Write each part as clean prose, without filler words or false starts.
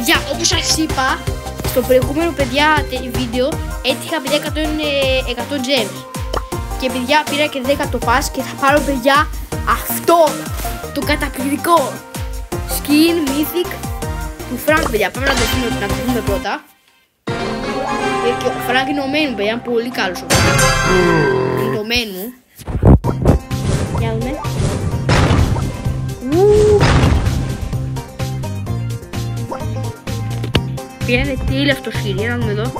Παιδιά, όπως σας είπα, στο προηγούμενο παιδιά βίντεο έτυχα παιδιά 100 gems. Και παιδιά πήρα και 10 το pass και θα πάρω παιδιά αυτό το καταπληκτικό skin mythic του Frank παιδιά. Πάμε να το δούμε πρώτα. Και ο Frank είναι ο Μένου παιδιά, είναι πολύ καλός ο Frank. Είναι το Μένου. Για δούμε. Πήρανε τέλεια αυτό το skin, για να δούμε εδώ.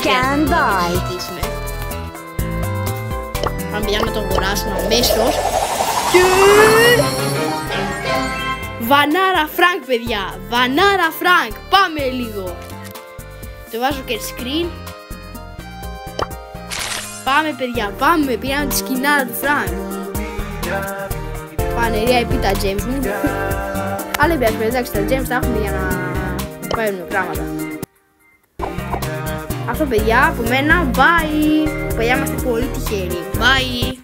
Stand by. Πάμε παιδιά να το αγοράσουμε αμέσως. Και... Βανάρα Frank παιδιά. Βανάρα Frank. Πάμε λίγο. Το βάζω και screen. Πάμε παιδιά. Πάμε. Πήραμε τη σκηνάρα του Frank. Πανερία επί τα gems μου. Αλλά πειράζει εντάξει, τα gems τα έχουμε για να παίρνουμε πράγματα. Αυτό παιδιά από μένα, bye! Παιδιά είμαστε πολύ τυχεροί, bye!